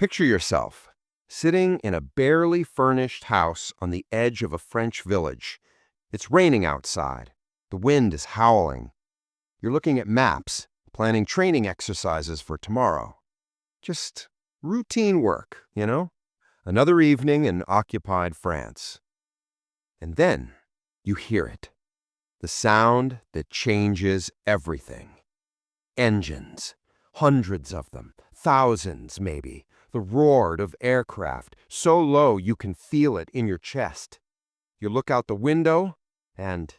Picture yourself sitting in a barely furnished house on the edge of a French village. It's raining outside. The wind is howling. You're looking at maps, planning training exercises for tomorrow. Just routine work, you know? Another evening in occupied France. And then you hear it. The sound that changes everything. Engines. Hundreds of them. Thousands, maybe. The roar of aircraft, so low you can feel it in your chest. You look out the window, and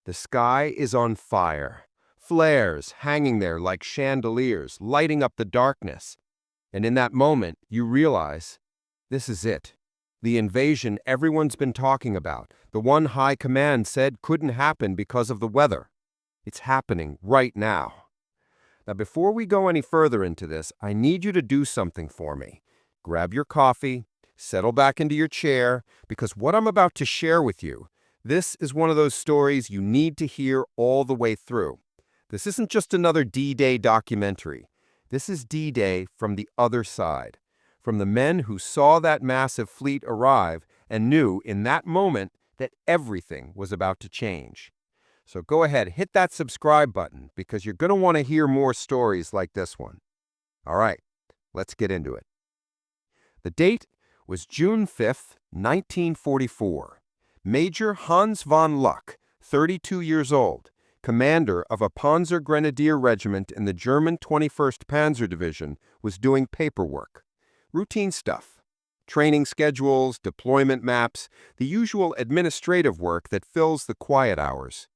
the sky is on fire. Flares hanging there like chandeliers, lighting up the darkness. And in that moment, you realize, this is it. The invasion everyone's been talking about, the one high command said couldn't happen because of the weather. It's happening right now. Now, before we go any further into this, I need you to do something for me. Grab your coffee, settle back into your chair, because what I'm about to share with you, this is one of those stories you need to hear all the way through. This isn't just another D-Day documentary. This is D-Day from the other side, from the men who saw that massive fleet arrive and knew in that moment that everything was about to change. So go ahead, hit that subscribe button because you're going to want to hear more stories like this one. All right, let's get into it. The date was June 5th, 1944. Major Hans von Luck, 32 years old, commander of a Panzer Grenadier regiment in the German 21st Panzer Division, was doing paperwork. Routine stuff. Training schedules, deployment maps, the usual administrative work that fills the quiet hours.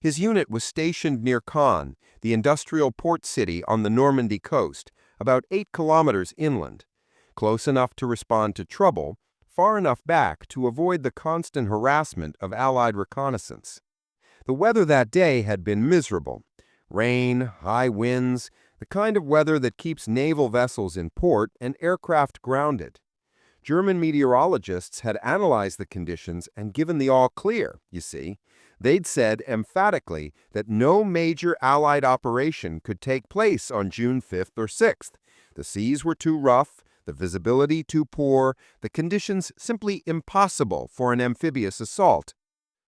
His unit was stationed near Caen, the industrial port city on the Normandy coast, about 8 kilometers inland, close enough to respond to trouble, far enough back to avoid the constant harassment of Allied reconnaissance. The weather that day had been miserable. Rain, high winds, the kind of weather that keeps naval vessels in port and aircraft grounded. German meteorologists had analyzed the conditions and given the all clear, you see. They'd said emphatically that no major Allied operation could take place on June 5th or 6th. The seas were too rough, the visibility too poor, the conditions simply impossible for an amphibious assault.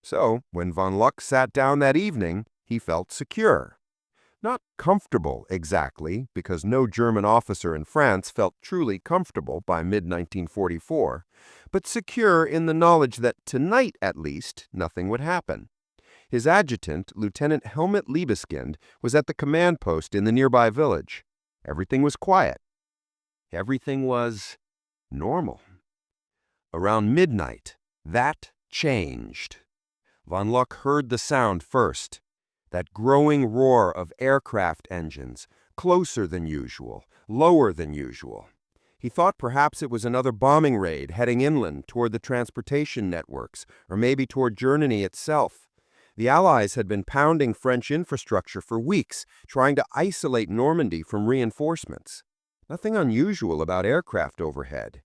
So, when von Luck sat down that evening, he felt secure. Not comfortable, exactly, because no German officer in France felt truly comfortable by mid-1944, but secure in the knowledge that tonight, at least, nothing would happen. His adjutant, Lieutenant Helmut Liebeskind, was at the command post in the nearby village. Everything was quiet. Everything was normal. Around midnight, that changed. Von Luck heard the sound first. That growing roar of aircraft engines, closer than usual, lower than usual. He thought perhaps it was another bombing raid heading inland toward the transportation networks, or maybe toward Germany itself. The Allies had been pounding French infrastructure for weeks, trying to isolate Normandy from reinforcements. Nothing unusual about aircraft overhead.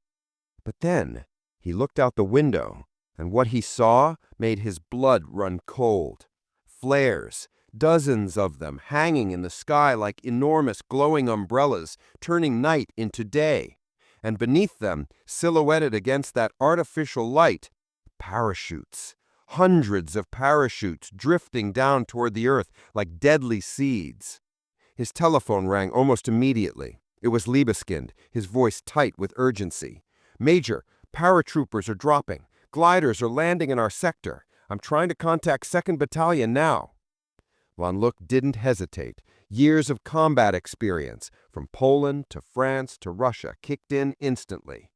But then he looked out the window, and what he saw made his blood run cold. Flares, dozens of them hanging in the sky like enormous glowing umbrellas, turning night into day. And beneath them, silhouetted against that artificial light, parachutes. Hundreds of parachutes drifting down toward the earth like deadly seeds. His telephone rang almost immediately. It was Liebeskind, his voice tight with urgency. "Major, paratroopers are dropping. Gliders are landing in our sector. I'm trying to contact 2nd Battalion now." Von Luck didn't hesitate. Years of combat experience, from Poland to France to Russia, kicked in instantly.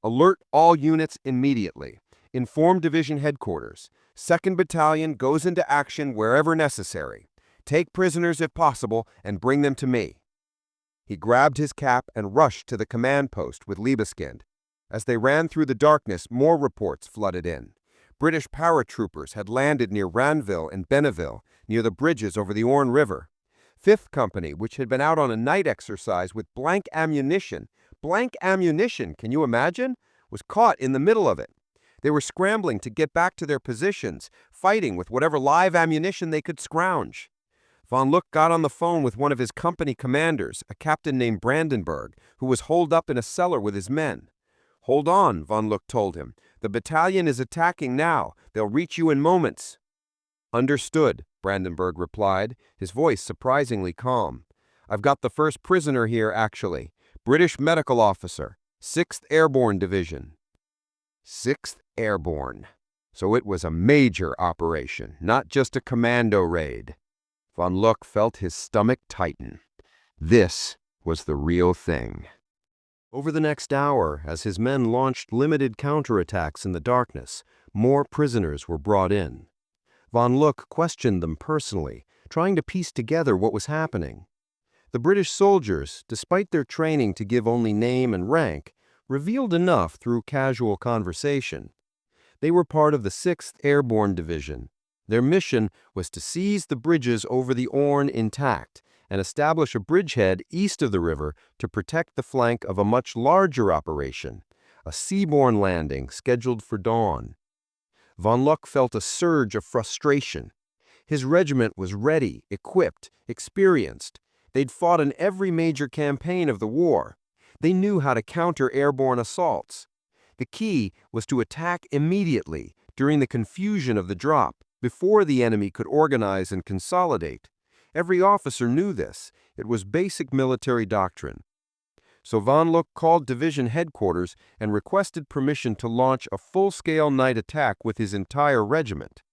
"Alert all units immediately. Inform division headquarters. 2nd Battalion goes into action wherever necessary. Take prisoners if possible and bring them to me." He grabbed his cap and rushed to the command post with Liebeskind. As they ran through the darkness, more reports flooded in. British paratroopers had landed near Ranville and Benneville, near the bridges over the Orne River. 5th Company, which had been out on a night exercise with blank ammunition, can you imagine, was caught in the middle of it. They were scrambling to get back to their positions, fighting with whatever live ammunition they could scrounge. Von Luck got on the phone with one of his company commanders, a captain named Brandenburg, who was holed up in a cellar with his men. "Hold on," Von Luck told him. "The battalion is attacking now. They'll reach you in moments." "Understood," Brandenburg replied, his voice surprisingly calm. "I've got the first prisoner here, actually. British medical officer, 6th Airborne Division." 6th Airborne. So it was a major operation, not just a commando raid. Von Luck felt his stomach tighten. This was the real thing. Over the next hour, as his men launched limited counterattacks in the darkness, more prisoners were brought in. Von Luck questioned them personally, trying to piece together what was happening. The British soldiers, despite their training to give only name and rank, revealed enough through casual conversation. They were part of the 6th Airborne Division. Their mission was to seize the bridges over the Orne intact and establish a bridgehead east of the river to protect the flank of a much larger operation, a seaborne landing scheduled for dawn. Von Luck felt a surge of frustration. His regiment was ready, equipped, experienced. They'd fought in every major campaign of the war. They knew how to counter airborne assaults. The key was to attack immediately, during the confusion of the drop, before the enemy could organize and consolidate. Every officer knew this. It was basic military doctrine. So Von Luck called division headquarters and requested permission to launch a full-scale night attack with his entire regiment.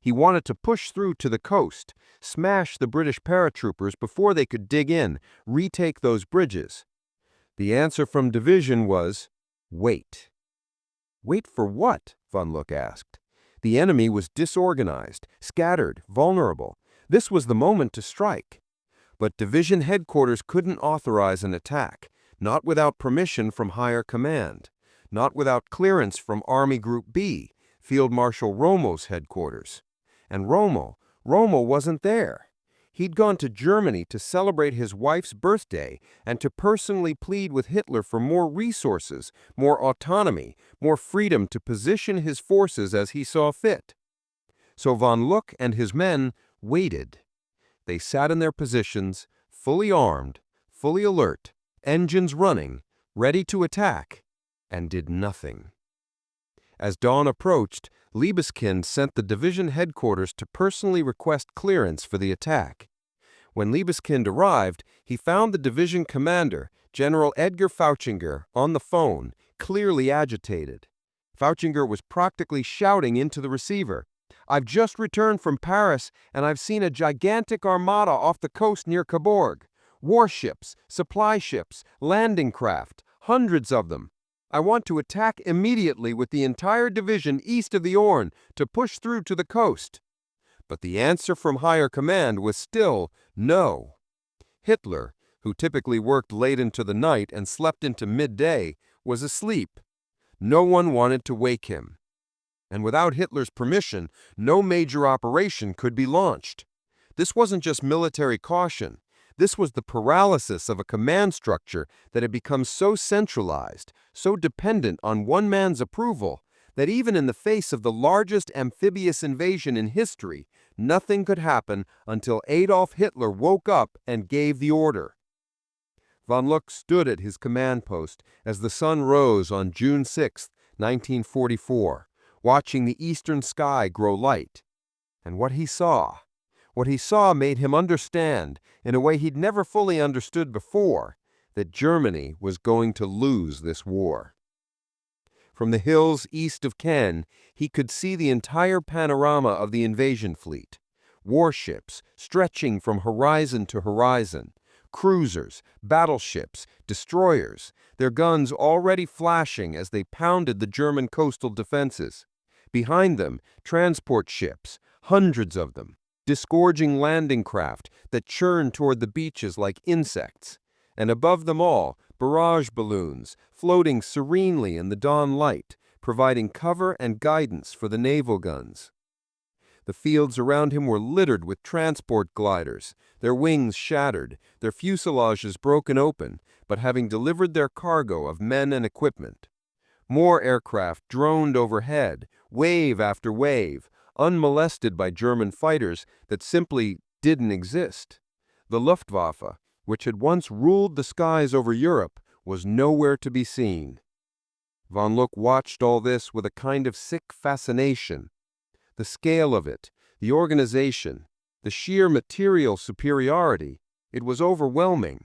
He wanted to push through to the coast, smash the British paratroopers before they could dig in, retake those bridges. The answer from division was, wait. Wait for what? Von Luck asked. The enemy was disorganized, scattered, vulnerable. This was the moment to strike. But division headquarters couldn't authorize an attack, not without permission from higher command, not without clearance from Army Group B, Field Marshal Rommel's headquarters. And Rommel wasn't there. He'd gone to Germany to celebrate his wife's birthday and to personally plead with Hitler for more resources, more autonomy, more freedom to position his forces as he saw fit. So Von Luck and his men waited. They sat in their positions, fully armed, fully alert, engines running, ready to attack, and did nothing. As dawn approached, Liebeskind sent the division headquarters to personally request clearance for the attack. When Liebeskind arrived, he found the division commander, General Edgar Fauchinger, on the phone, clearly agitated. Fauchinger was practically shouting into the receiver, "I've just returned from Paris, and I've seen a gigantic armada off the coast near Cabourg. Warships, supply ships, landing craft, hundreds of them. I want to attack immediately with the entire division east of the Orne to push through to the coast." But the answer from higher command was still no. Hitler, who typically worked late into the night and slept into midday, was asleep. No one wanted to wake him. And without Hitler's permission, no major operation could be launched. This wasn't just military caution. This was the paralysis of a command structure that had become so centralized, so dependent on one man's approval, that even in the face of the largest amphibious invasion in history, nothing could happen until Adolf Hitler woke up and gave the order. Von Luck stood at his command post as the sun rose on June 6, 1944, watching the eastern sky grow light. And what he saw made him understand, in a way he'd never fully understood before, that Germany was going to lose this war. From the hills east of Caen, he could see the entire panorama of the invasion fleet. Warships stretching from horizon to horizon, cruisers, battleships, destroyers, their guns already flashing as they pounded the German coastal defenses. Behind them, transport ships, hundreds of them, disgorging landing craft that churned toward the beaches like insects. And above them all, barrage balloons floating serenely in the dawn light, providing cover and guidance for the naval guns. The fields around him were littered with transport gliders, their wings shattered, their fuselages broken open, but having delivered their cargo of men and equipment. More aircraft droned overhead, wave after wave, unmolested by German fighters that simply didn't exist. The Luftwaffe, which had once ruled the skies over Europe, was nowhere to be seen. Von Luck watched all this with a kind of sick fascination. The scale of it, the organization, the sheer material superiority, it was overwhelming.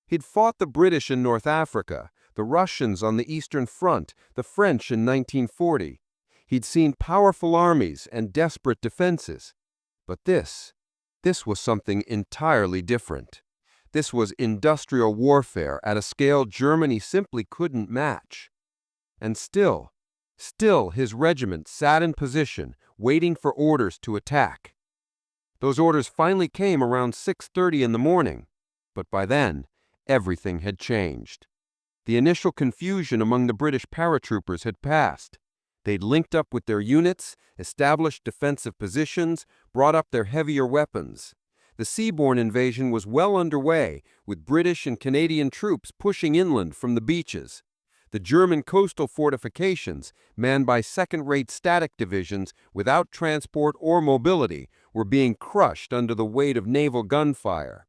He'd fought the British in North Africa, the Russians on the Eastern Front, the French in 1940. He'd seen powerful armies and desperate defenses. But this was something entirely different. This was industrial warfare at a scale Germany simply couldn't match. And still his regiment sat in position, waiting for orders to attack. Those orders finally came around 6:30 in the morning, but by then, everything had changed. The initial confusion among the British paratroopers had passed. They'd linked up with their units, established defensive positions, brought up their heavier weapons. The seaborne invasion was well underway, with British and Canadian troops pushing inland from the beaches. The German coastal fortifications, manned by second-rate static divisions without transport or mobility, were being crushed under the weight of naval gunfire.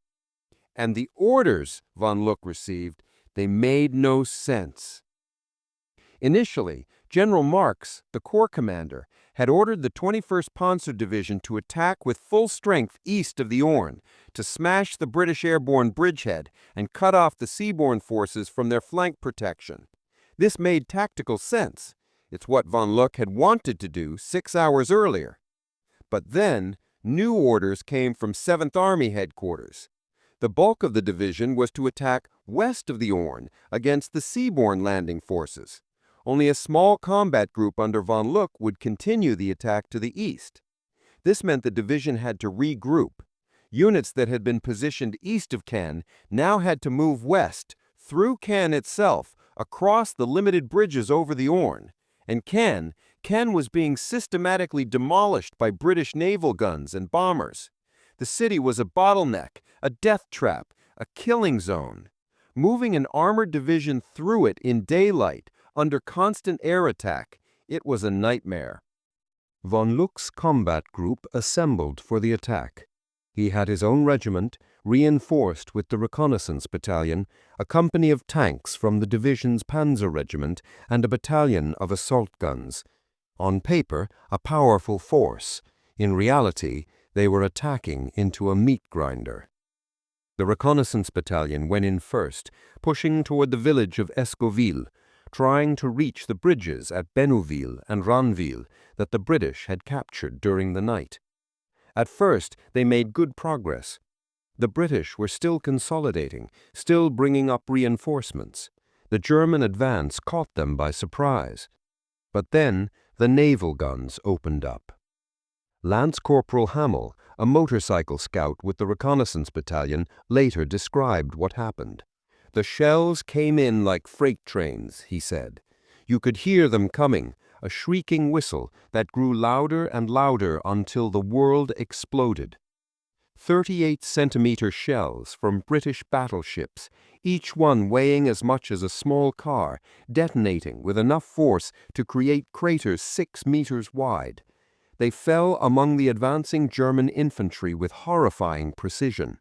And the orders von Luck received, they made no sense. Initially, General Marx, the Corps commander, had ordered the 21st Panzer Division to attack with full strength east of the Orne, to smash the British airborne bridgehead and cut off the seaborne forces from their flank protection. This made tactical sense. It's what von Luck had wanted to do 6 hours earlier. But then, new orders came from 7th Army headquarters. The bulk of the division was to attack west of the Orne against the seaborne landing forces. Only a small combat group under von Luck would continue the attack to the east. This meant the division had to regroup. Units that had been positioned east of Caen now had to move west, through Caen itself, across the limited bridges over the Orne. And Caen was being systematically demolished by British naval guns and bombers. The city was a bottleneck, a death trap, a killing zone. Moving an armored division through it in daylight, under constant air attack, it was a nightmare. Von Luck's combat group assembled for the attack. He had his own regiment, reinforced with the reconnaissance battalion, a company of tanks from the division's Panzer Regiment, and a battalion of assault guns. On paper, a powerful force. In reality, they were attacking into a meat grinder. The reconnaissance battalion went in first, pushing toward the village of Escoville, trying to reach the bridges at Bénouville and Ranville that the British had captured during the night. At first, they made good progress. The British were still consolidating, still bringing up reinforcements. The German advance caught them by surprise. But then, the naval guns opened up. Lance Corporal Hamel, a motorcycle scout with the reconnaissance battalion, later described what happened. "The shells came in like freight trains," he said. "You could hear them coming, a shrieking whistle that grew louder and louder until the world exploded. 38-centimeter shells from British battleships, each one weighing as much as a small car, detonating with enough force to create craters 6 meters wide. They fell among the advancing German infantry with horrifying precision.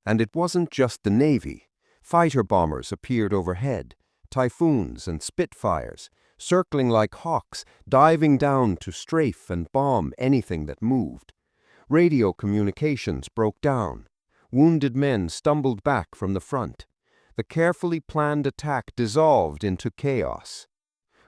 And it wasn't just the Navy. Fighter bombers appeared overhead, Typhoons and Spitfires, circling like hawks, diving down to strafe and bomb anything that moved. Radio communications broke down. Wounded men stumbled back from the front. The carefully planned attack dissolved into chaos.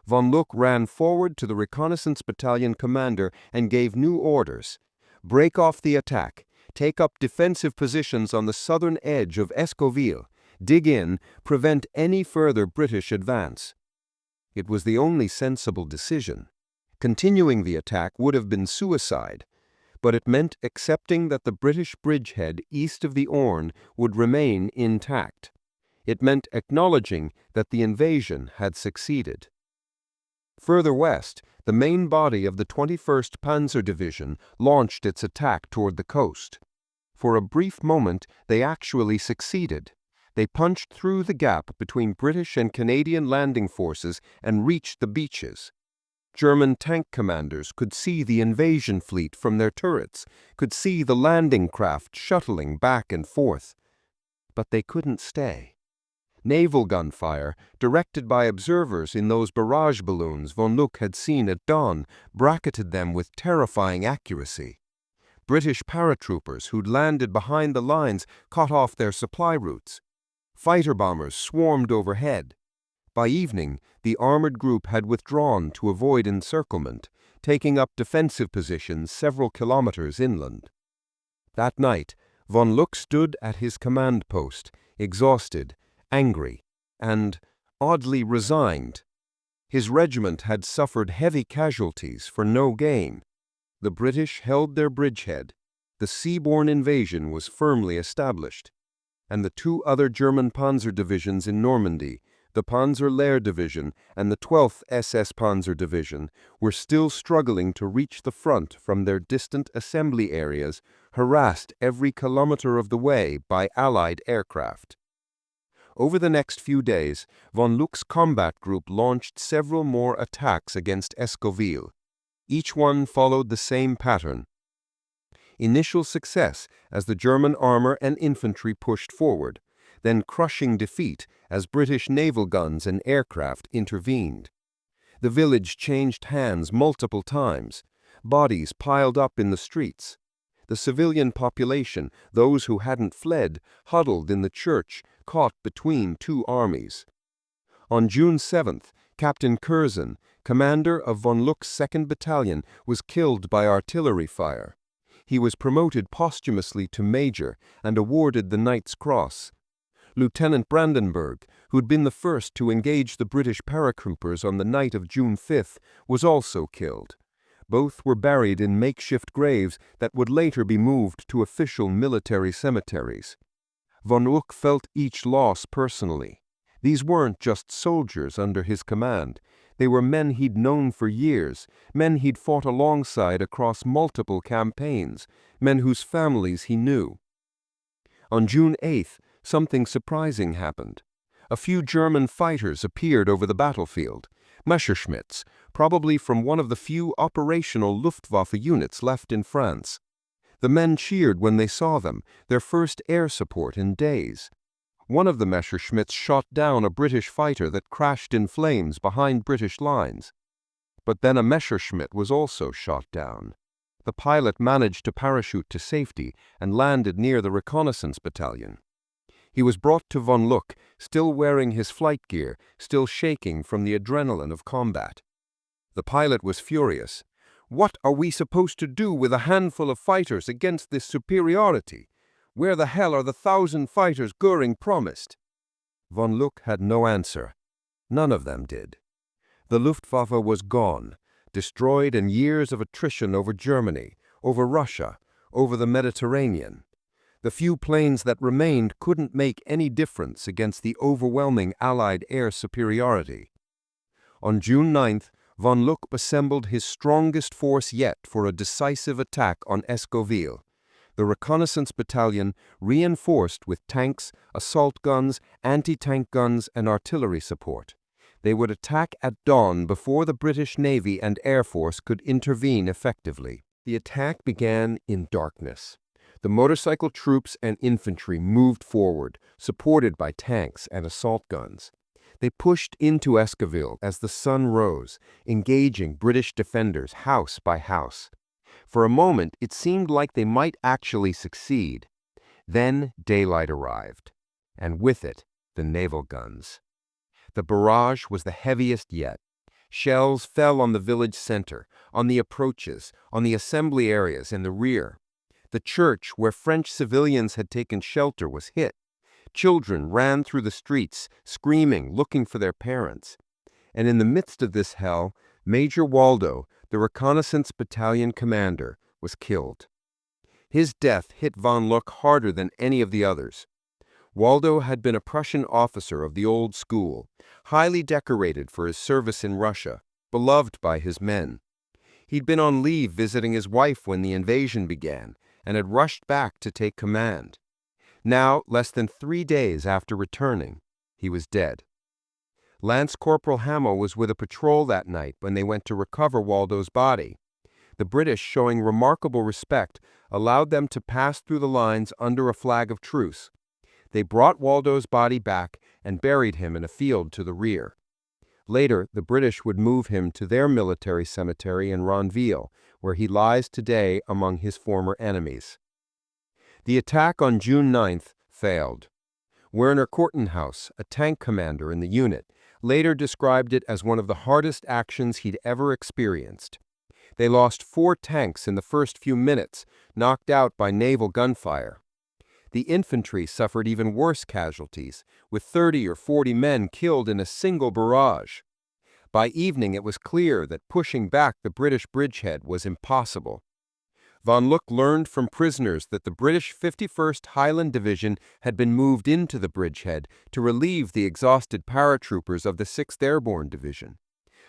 Von Luck ran forward to the reconnaissance battalion commander and gave new orders. Break off the attack. Take up defensive positions on the southern edge of Escoville. Dig in, prevent any further British advance. It was the only sensible decision. Continuing the attack would have been suicide, but it meant accepting that the British bridgehead east of the Orne would remain intact. It meant acknowledging that the invasion had succeeded. Further west, the main body of the 21st Panzer Division launched its attack toward the coast. For a brief moment, they actually succeeded. They punched through the gap between British and Canadian landing forces and reached the beaches. German tank commanders could see the invasion fleet from their turrets, could see the landing craft shuttling back and forth. But they couldn't stay. Naval gunfire, directed by observers in those barrage balloons von Luck had seen at dawn, bracketed them with terrifying accuracy. British paratroopers who'd landed behind the lines cut off their supply routes. Fighter bombers swarmed overhead. By evening, the armored group had withdrawn to avoid encirclement, taking up defensive positions several kilometers inland. That night, von Luck stood at his command post, exhausted, angry, and, oddly, resigned. His regiment had suffered heavy casualties for no gain. The British held their bridgehead. The seaborne invasion was firmly established. And the two other German Panzer divisions in Normandy, the Panzer Division and the 12th SS Panzer Division, were still struggling to reach the front from their distant assembly areas, harassed every kilometer of the way by Allied aircraft. Over the next few days, von Luck's combat group launched several more attacks against Escoville. Each one followed the same pattern. Initial success as the German armor and infantry pushed forward, then crushing defeat as British naval guns and aircraft intervened. The village changed hands multiple times. Bodies piled up in the streets. The civilian population, those who hadn't fled, huddled in the church, caught between two armies. On June 7th, Captain Curzon, commander of von Luck's 2nd Battalion, was killed by artillery fire. He was promoted posthumously to major and awarded the Knight's Cross. Lieutenant Brandenburg, who'd been the first to engage the British paratroopers on the night of June 5th, was also killed. Both were buried in makeshift graves that would later be moved to official military cemeteries. Von Luck felt each loss personally. These weren't just soldiers under his command. They were men he'd known for years, men he'd fought alongside across multiple campaigns, men whose families he knew. On June 8th, something surprising happened. A few German fighters appeared over the battlefield, Messerschmitts, probably from one of the few operational Luftwaffe units left in France. The men cheered when they saw them, their first air support in days. One of the Messerschmitts shot down a British fighter that crashed in flames behind British lines. But then a Messerschmitt was also shot down. The pilot managed to parachute to safety and landed near the reconnaissance battalion. He was brought to von Luck, still wearing his flight gear, still shaking from the adrenaline of combat. The pilot was furious. "What are we supposed to do with a handful of fighters against this superiority? Where the hell are the 1,000 fighters Goering promised?" Von Luck had no answer. None of them did. The Luftwaffe was gone, destroyed in years of attrition over Germany, over Russia, over the Mediterranean. The few planes that remained couldn't make any difference against the overwhelming Allied air superiority. On June 9th, von Luck assembled his strongest force yet for a decisive attack on Escoville. The reconnaissance battalion, reinforced with tanks, assault guns, anti-tank guns, and artillery support. They would attack at dawn before the British Navy and Air Force could intervene effectively. The attack began in darkness. The motorcycle troops and infantry moved forward, supported by tanks and assault guns. They pushed into Escoville as the sun rose, engaging British defenders house by house. For a moment, it seemed like they might actually succeed. Then daylight arrived, and with it, the naval guns. The barrage was the heaviest yet. Shells fell on the village center, on the approaches, on the assembly areas in the rear. The church where French civilians had taken shelter was hit. Children ran through the streets, screaming, looking for their parents. And in the midst of this hell, Major Waldo, the reconnaissance battalion commander, was killed. His death hit von Luck harder than any of the others. Waldo had been a Prussian officer of the old school, highly decorated for his service in Russia, beloved by his men. He'd been on leave visiting his wife when the invasion began, and had rushed back to take command. Now, less than 3 days after returning, he was dead. Lance Corporal Hamo was with a patrol that night when they went to recover Waldo's body. The British, showing remarkable respect, allowed them to pass through the lines under a flag of truce. They brought Waldo's body back and buried him in a field to the rear. Later, the British would move him to their military cemetery in Ronville, where he lies today among his former enemies. The attack on June 9th failed. Werner Kortenhaus, a tank commander in the unit, later described it as one of the hardest actions he'd ever experienced. They lost 4 tanks in the first few minutes, knocked out by naval gunfire. The infantry suffered even worse casualties, with 30 or 40 men killed in a single barrage. By evening, it was clear that pushing back the British bridgehead was impossible. Von Luck learned from prisoners that the British 51st Highland Division had been moved into the bridgehead to relieve the exhausted paratroopers of the 6th Airborne Division.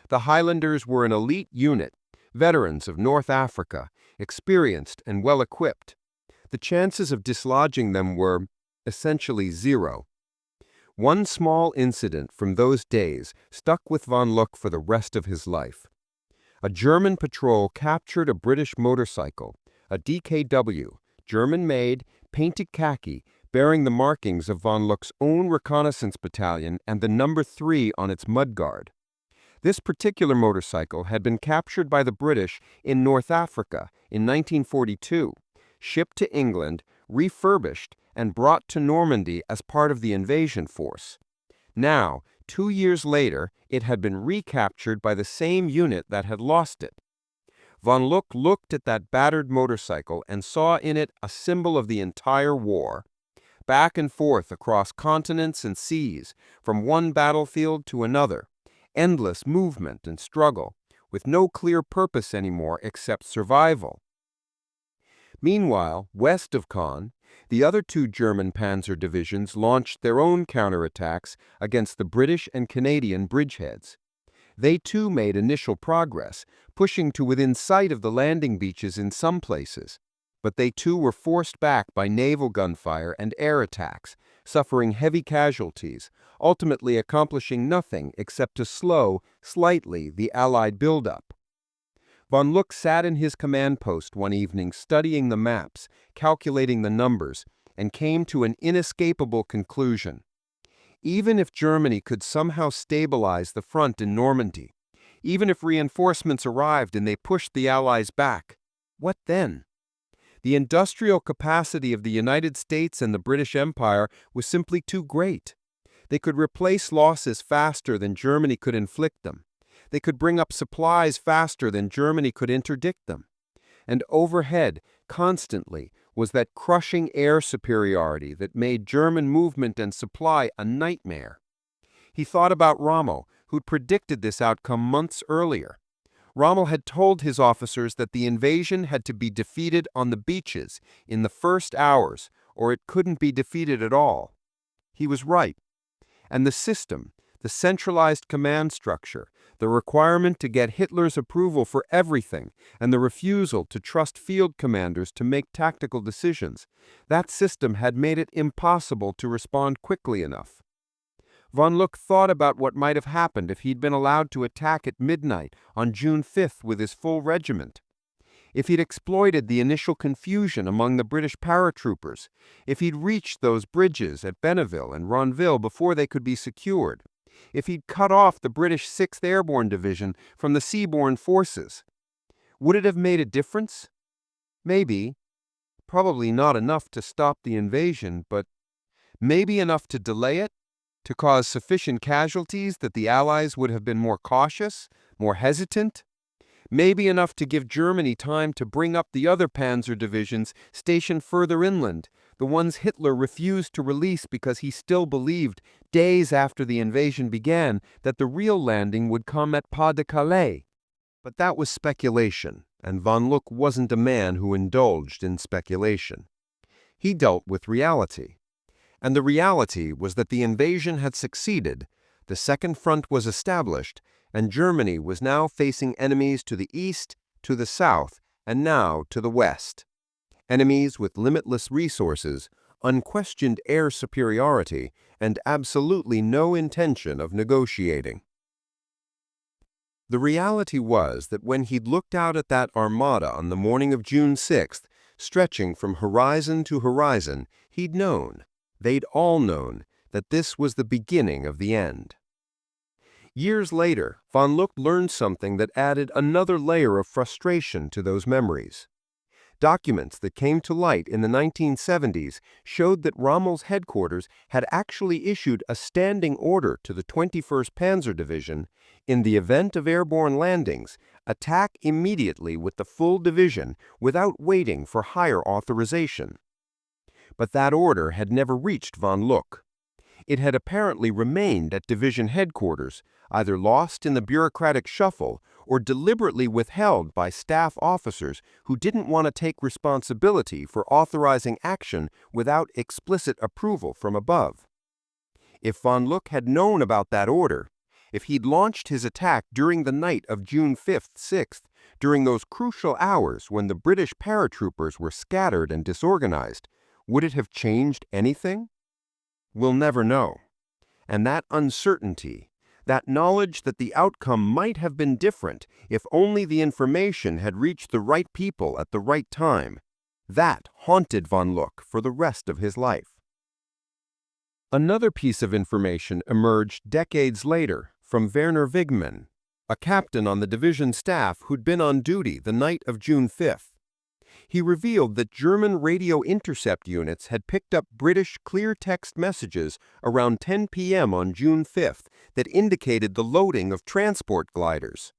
The Highlanders were an elite unit, veterans of North Africa, experienced and well-equipped. The chances of dislodging them were essentially zero. One small incident from those days stuck with von Luck for the rest of his life. A German patrol captured a British motorcycle, a DKW, German-made, painted khaki, bearing the markings of von Luck's own reconnaissance battalion and the number 3 on its mudguard. This particular motorcycle had been captured by the British in North Africa in 1942, shipped to England, refurbished, and brought to Normandy as part of the invasion force. Now, 2 years later, it had been recaptured by the same unit that had lost it. Von Luck looked at that battered motorcycle and saw in it a symbol of the entire war. Back and forth across continents and seas, from one battlefield to another, endless movement and struggle, with no clear purpose anymore except survival. Meanwhile, west of Caen, the other 2 German panzer divisions launched their own counterattacks against the British and Canadian bridgeheads. They too made initial progress, pushing to within sight of the landing beaches in some places. But they too were forced back by naval gunfire and air attacks, suffering heavy casualties, ultimately accomplishing nothing except to slow, slightly, the Allied buildup. Von Luck sat in his command post one evening studying the maps, calculating the numbers, and came to an inescapable conclusion. Even if Germany could somehow stabilize the front in Normandy, even if reinforcements arrived and they pushed the Allies back, what then? The industrial capacity of the United States and the British Empire was simply too great. They could replace losses faster than Germany could inflict them. They could bring up supplies faster than Germany could interdict them. And overhead, constantly, was that crushing air superiority that made German movement and supply a nightmare. He thought about Rommel, who'd predicted this outcome months earlier. Rommel had told his officers that the invasion had to be defeated on the beaches in the first hours, or it couldn't be defeated at all. He was right. And the system, the centralized command structure, the requirement to get Hitler's approval for everything, and the refusal to trust field commanders to make tactical decisions, that system had made it impossible to respond quickly enough. Von Luck thought about what might have happened if he'd been allowed to attack at midnight on June 5th with his full regiment. If he'd exploited the initial confusion among the British paratroopers, if he'd reached those bridges at Benneville and Ronville before they could be secured, if he'd cut off the British 6th Airborne Division from the seaborne forces. Would it have made a difference? Maybe. Probably not enough to stop the invasion, but maybe enough to delay it, to cause sufficient casualties that the Allies would have been more cautious, more hesitant. Maybe enough to give Germany time to bring up the other panzer divisions stationed further inland, the ones Hitler refused to release because he still believed, days after the invasion began, that the real landing would come at Pas de Calais. But that was speculation, and von Luck wasn't a man who indulged in speculation. He dealt with reality. And the reality was that the invasion had succeeded, the Second Front was established, and Germany was now facing enemies to the east, to the south, and now to the west. Enemies with limitless resources, unquestioned air superiority, and absolutely no intention of negotiating. The reality was that when he'd looked out at that armada on the morning of June 6th, stretching from horizon to horizon, he'd known, they'd all known, that this was the beginning of the end. Years later, von Luck learned something that added another layer of frustration to those memories. Documents that came to light in the 1970s showed that Rommel's headquarters had actually issued a standing order to the 21st Panzer Division, in the event of airborne landings, attack immediately with the full division without waiting for higher authorization. But that order had never reached von Luck. It had apparently remained at division headquarters, either lost in the bureaucratic shuffle or deliberately withheld by staff officers who didn't want to take responsibility for authorizing action without explicit approval from above. If von Luck had known about that order, if he'd launched his attack during the night of June 5th, 6th, during those crucial hours when the British paratroopers were scattered and disorganized, would it have changed anything? We'll never know. And that uncertainty, that knowledge that the outcome might have been different if only the information had reached the right people at the right time, that haunted von Luck for the rest of his life. Another piece of information emerged decades later from Werner Wigmann, a captain on the division staff who'd been on duty the night of June 5th. He revealed that German radio intercept units had picked up British clear-text messages around 10 p.m. on June 5th that indicated the loading of transport gliders.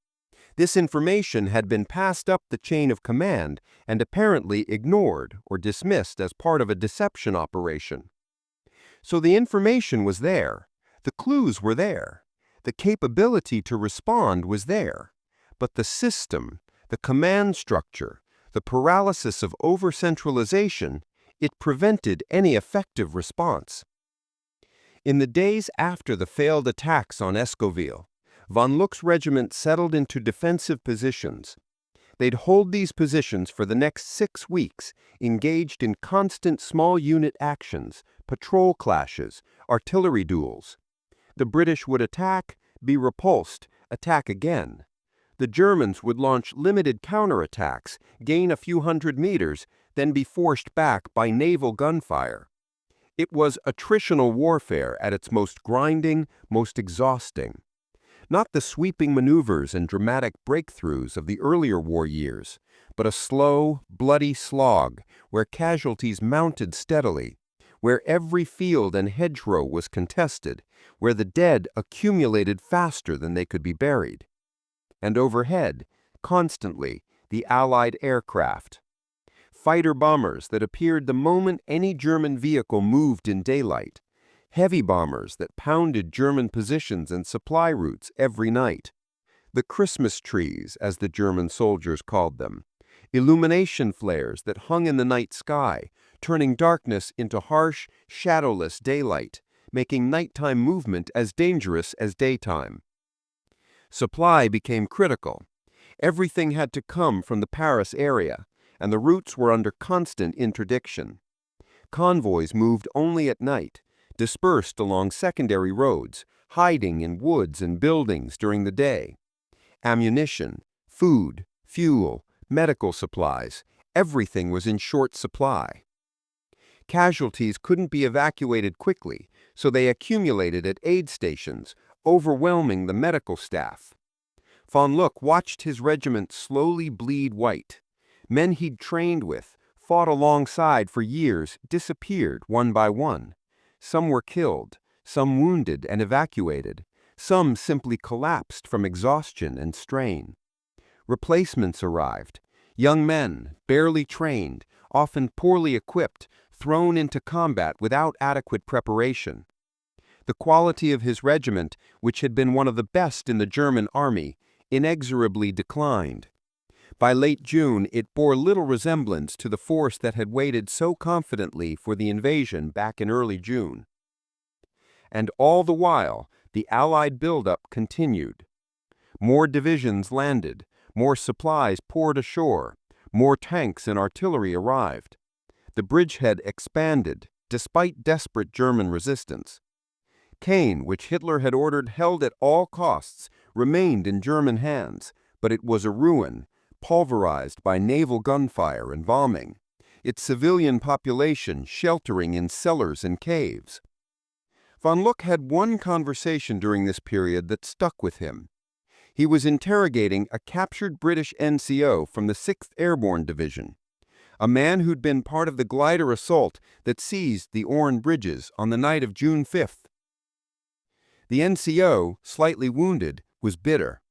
This information had been passed up the chain of command and apparently ignored or dismissed as part of a deception operation. So the information was there, the clues were there, the capability to respond was there, but the system, the command structure, the paralysis of over-centralization, it prevented any effective response. In the days after the failed attacks on Escoville, von Luck's regiment settled into defensive positions. They'd hold these positions for the next 6 weeks, engaged in constant small unit actions, patrol clashes, artillery duels. The British would attack, be repulsed, attack again. The Germans would launch limited counterattacks, gain a few hundred meters, then be forced back by naval gunfire. It was attritional warfare at its most grinding, most exhausting. Not the sweeping maneuvers and dramatic breakthroughs of the earlier war years, but a slow, bloody slog where casualties mounted steadily, where every field and hedgerow was contested, where the dead accumulated faster than they could be buried. And overhead, constantly, the Allied aircraft. Fighter bombers that appeared the moment any German vehicle moved in daylight. Heavy bombers that pounded German positions and supply routes every night. The Christmas trees, as the German soldiers called them. Illumination flares that hung in the night sky, turning darkness into harsh, shadowless daylight, making nighttime movement as dangerous as daytime. Supply became critical. Everything had to come from the Paris area, and the routes were under constant interdiction. Convoys moved only at night, dispersed along secondary roads, hiding in woods and buildings during the day. Ammunition, food, fuel, medical supplies, everything was in short supply. Casualties couldn't be evacuated quickly, so they accumulated at aid stations, overwhelming the medical staff. Von Luck watched his regiment slowly bleed white. Men he'd trained with, fought alongside for years, disappeared one by one. Some were killed, some wounded and evacuated, some simply collapsed from exhaustion and strain. Replacements arrived. Young men, barely trained, often poorly equipped, thrown into combat without adequate preparation. The quality of his regiment, which had been one of the best in the German army, inexorably declined. By late June, it bore little resemblance to the force that had waited so confidently for the invasion back in early June. And all the while, the Allied buildup continued. More divisions landed, more supplies poured ashore, more tanks and artillery arrived. The bridgehead expanded, despite desperate German resistance. Caen, which Hitler had ordered held at all costs, remained in German hands, but it was a ruin, pulverized by naval gunfire and bombing, its civilian population sheltering in cellars and caves. Von Luck had one conversation during this period that stuck with him. He was interrogating a captured British NCO from the 6th Airborne Division, a man who'd been part of the glider assault that seized the Orne bridges on the night of June 5th. The NCO, slightly wounded, was bitter.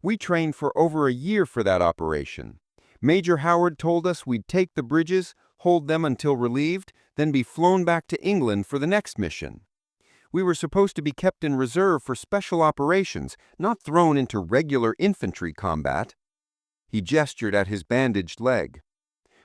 "We trained for over a year for that operation. Major Howard told us we'd take the bridges, hold them until relieved, then be flown back to England for the next mission. We were supposed to be kept in reserve for special operations, not thrown into regular infantry combat." He gestured at his bandaged leg.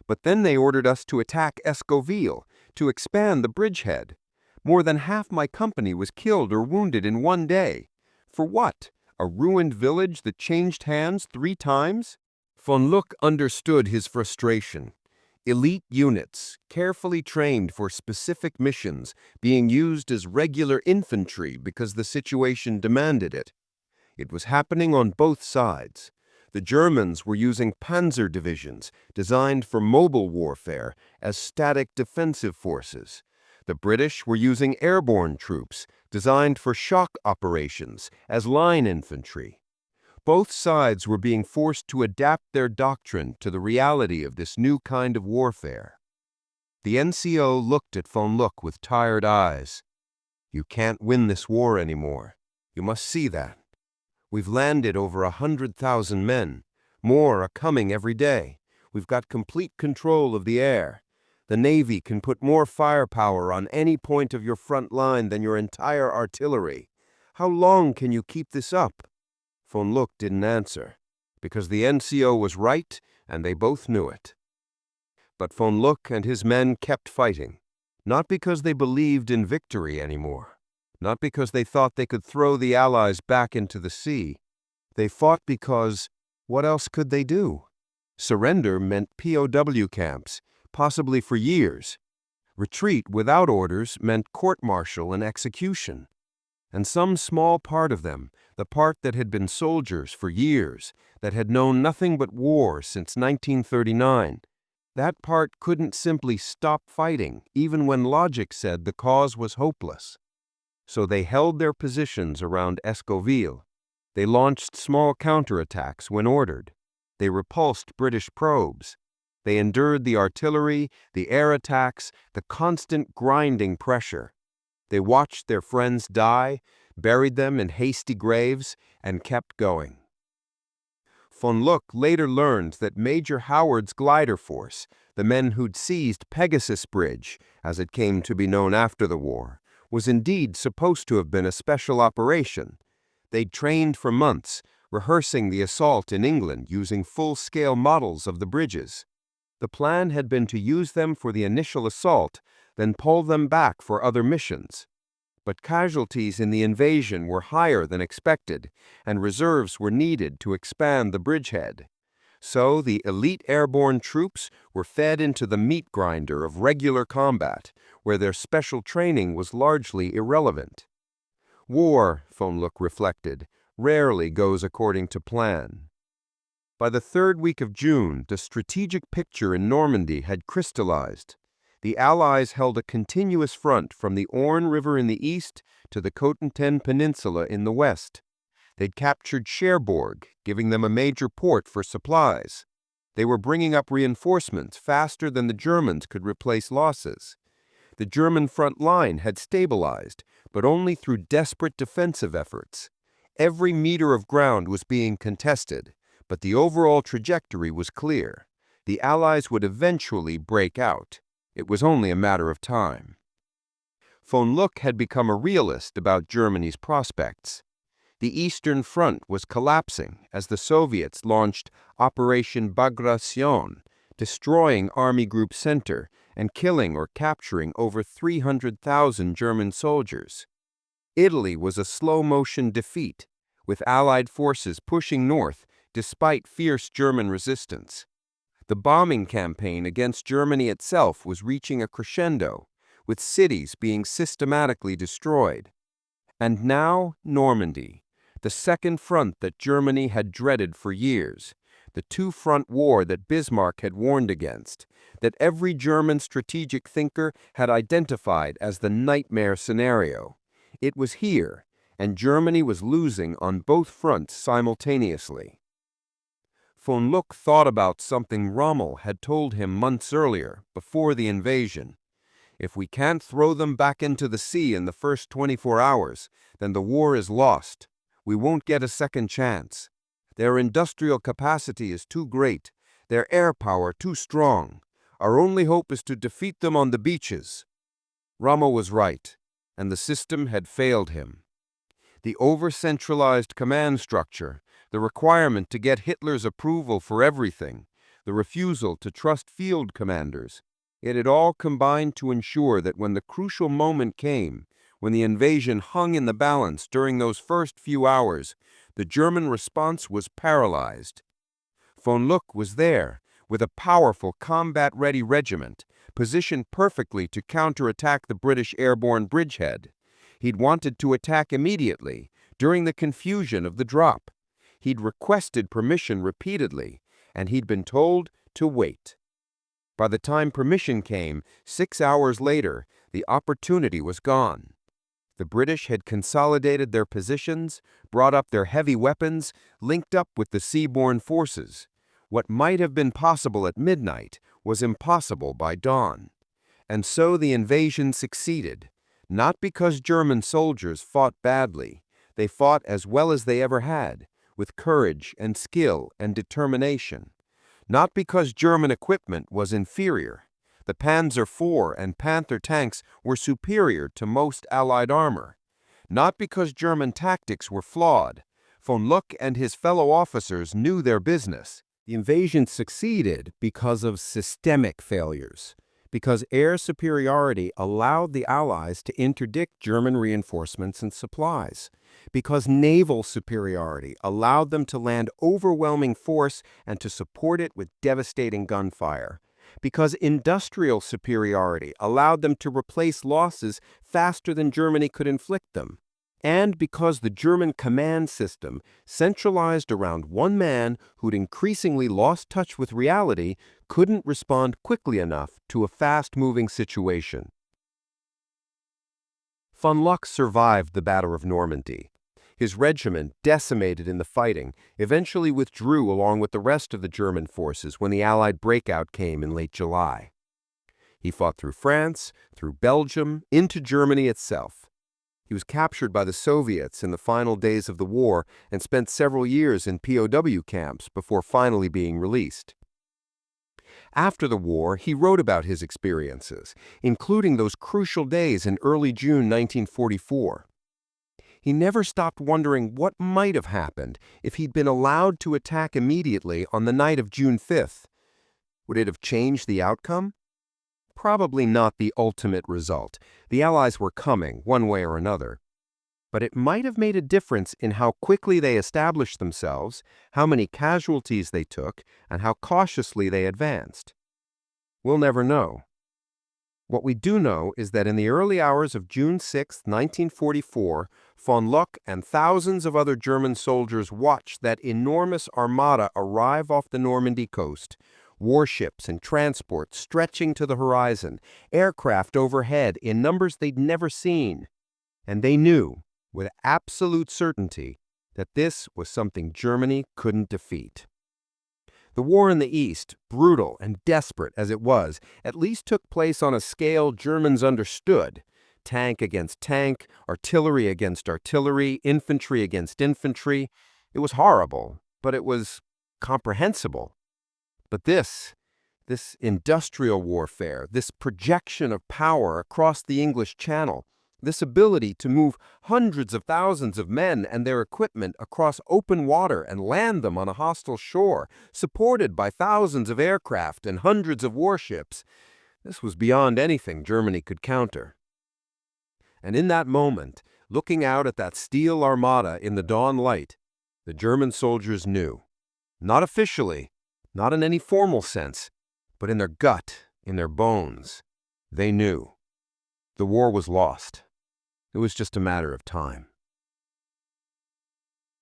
"But then they ordered us to attack Escoville, to expand the bridgehead. More than half my company was killed or wounded in one day. For what? A ruined village that changed hands 3 times? Von Luck understood his frustration. Elite units, carefully trained for specific missions, being used as regular infantry because the situation demanded it. It was happening on both sides. The Germans were using Panzer Divisions, designed for mobile warfare, as static defensive forces. The British were using airborne troops, designed for shock operations, as line infantry. Both sides were being forced to adapt their doctrine to the reality of this new kind of warfare. The NCO looked at von Luck with tired eyes. "You can't win this war anymore. You must see that. We've landed over 100,000 men. More are coming every day. We've got complete control of the air. The Navy can put more firepower on any point of your front line than your entire artillery. How long can you keep this up?" Von Luck didn't answer, because the NCO was right and they both knew it. But von Luck and his men kept fighting, not because they believed in victory anymore, not because they thought they could throw the Allies back into the sea. They fought because, what else could they do? Surrender meant POW camps, possibly for years. Retreat without orders meant court-martial and execution. And some small part of them, the part that had been soldiers for years, that had known nothing but war since 1939, that part couldn't simply stop fighting, even when logic said the cause was hopeless. So they held their positions around Escoville. They launched small counterattacks when ordered. They repulsed British probes. They endured the artillery, the air attacks, the constant grinding pressure. They watched their friends die, buried them in hasty graves, and kept going. Von Luck later learned that Major Howard's glider force, the men who'd seized Pegasus Bridge, as it came to be known after the war, was indeed supposed to have been a special operation. They'd trained for months, rehearsing the assault in England using full-scale models of the bridges. The plan had been to use them for the initial assault, then pull them back for other missions. But casualties in the invasion were higher than expected, and reserves were needed to expand the bridgehead. So the elite airborne troops were fed into the meat grinder of regular combat, where their special training was largely irrelevant. War, von Luck reflected, rarely goes according to plan. By the 3rd week of June, the strategic picture in Normandy had crystallized. The Allies held a continuous front from the Orne River in the east to the Cotentin Peninsula in the west. They'd captured Cherbourg, giving them a major port for supplies. They were bringing up reinforcements faster than the Germans could replace losses. The German front line had stabilized, but only through desperate defensive efforts. Every meter of ground was being contested, but the overall trajectory was clear. The Allies would eventually break out. It was only a matter of time. Von Luck had become a realist about Germany's prospects. The Eastern Front was collapsing as the Soviets launched Operation Bagration, destroying Army Group Center and killing or capturing over 300,000 German soldiers. Italy was a slow-motion defeat, with Allied forces pushing north despite fierce German resistance. The bombing campaign against Germany itself was reaching a crescendo, with cities being systematically destroyed. And now Normandy, the second front that Germany had dreaded for years, the two-front war that Bismarck had warned against, that every German strategic thinker had identified as the nightmare scenario. It was here, and Germany was losing on both fronts simultaneously. Von Luck thought about something Rommel had told him months earlier, before the invasion. If we can't throw them back into the sea in the first 24 hours, then the war is lost. We won't get a second chance. Their industrial capacity is too great, their air power too strong. Our only hope is to defeat them on the beaches. Rommel was right, and the system had failed him. The over-centralized command structure, the requirement to get Hitler's approval for everything, the refusal to trust field commanders, it had all combined to ensure that when the crucial moment came, when the invasion hung in the balance during those first few hours, the German response was paralyzed. Von Luck was there, with a powerful combat-ready regiment, positioned perfectly to counterattack the British airborne bridgehead. He'd wanted to attack immediately, during the confusion of the drop. He'd requested permission repeatedly, and he'd been told to wait. By the time permission came, 6 hours later, the opportunity was gone. The British had consolidated their positions, brought up their heavy weapons, linked up with the seaborne forces. What might have been possible at midnight was impossible by dawn. And so the invasion succeeded, not because German soldiers fought badly. They fought as well as they ever had, with courage and skill and determination. Not because German equipment was inferior. The Panzer IV and Panther tanks were superior to most Allied armor. Not because German tactics were flawed. Von Luck and his fellow officers knew their business. The invasion succeeded because of systemic failures, because air superiority allowed the Allies to interdict German reinforcements and supplies, because naval superiority allowed them to land overwhelming force and to support it with devastating gunfire, because industrial superiority allowed them to replace losses faster than Germany could inflict them, and because the German command system, centralized around one man who'd increasingly lost touch with reality, couldn't respond quickly enough to a fast-moving situation. Von Luck survived the Battle of Normandy. His regiment, decimated in the fighting, eventually withdrew along with the rest of the German forces when the Allied breakout came in late July. He fought through France, through Belgium, into Germany itself. He was captured by the Soviets in the final days of the war and spent several years in POW camps before finally being released. After the war, he wrote about his experiences, including those crucial days in early June 1944. He never stopped wondering what might have happened if he'd been allowed to attack immediately on the night of June 5th. Would it have changed the outcome? Probably not the ultimate result. The Allies were coming, one way or another. But it might have made a difference in how quickly they established themselves, how many casualties they took, and how cautiously they advanced. We'll never know. What we do know is that in the early hours of June 6, 1944, von Luck and thousands of other German soldiers watched that enormous armada arrive off the Normandy coast, warships and transports stretching to the horizon, aircraft overhead in numbers they'd never seen. And they knew, with absolute certainty, that this was something Germany couldn't defeat. The war in the East, brutal and desperate as it was, at least took place on a scale Germans understood. Tank against tank, artillery against artillery, infantry against infantry. It was horrible, but it was comprehensible. But this industrial warfare, this projection of power across the English Channel, this ability to move hundreds of thousands of men and their equipment across open water and land them on a hostile shore, supported by thousands of aircraft and hundreds of warships, this was beyond anything Germany could counter. And in that moment, looking out at that steel armada in the dawn light, the German soldiers knew. Not officially, not in any formal sense, but in their gut, in their bones, they knew. The war was lost. It was just a matter of time.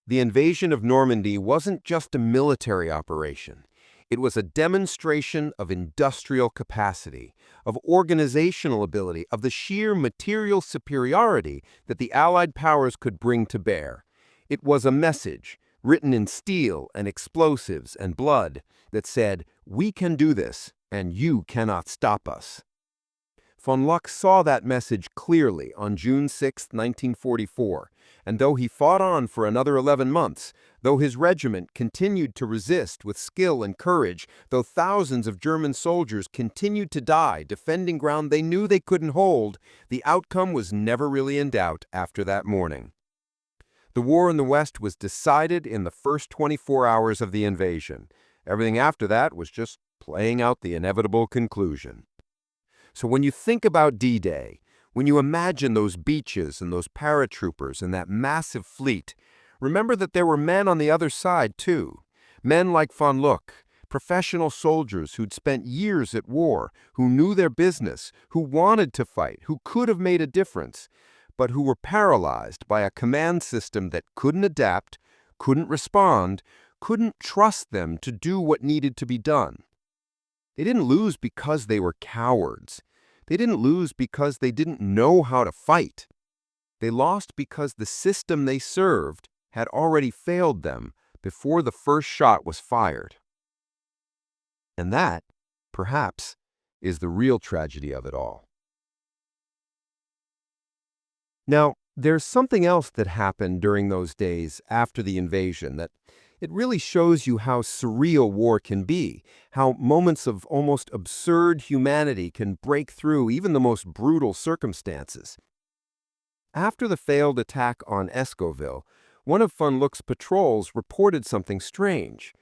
The invasion of Normandy wasn't just a military operation. It was a demonstration of industrial capacity, of organizational ability, of the sheer material superiority that the Allied powers could bring to bear. It was a message, written in steel and explosives and blood, that said, "We can do this, and you cannot stop us." Von Luck saw that message clearly on June 6, 1944, and though he fought on for another 11 months, though his regiment continued to resist with skill and courage, though thousands of German soldiers continued to die defending ground they knew they couldn't hold, the outcome was never really in doubt after that morning. The war in the West was decided in the first 24 hours of the invasion. Everything after that was just playing out the inevitable conclusion. So when you think about D-Day, when you imagine those beaches and those paratroopers and that massive fleet, remember that there were men on the other side too. Men like von Luck, professional soldiers who'd spent years at war, who knew their business, who wanted to fight, who could have made a difference, but who were paralyzed by a command system that couldn't adapt, couldn't respond, couldn't trust them to do what needed to be done. They didn't lose because they were cowards. They didn't lose because they didn't know how to fight. They lost because the system they served had already failed them before the first shot was fired. And that, perhaps, is the real tragedy of it all. Now, there's something else that happened during those days after the invasion that it really shows you how surreal war can be, how moments of almost absurd humanity can break through even the most brutal circumstances. After the failed attack on Escoville, one of von Luck's patrols reported something strange.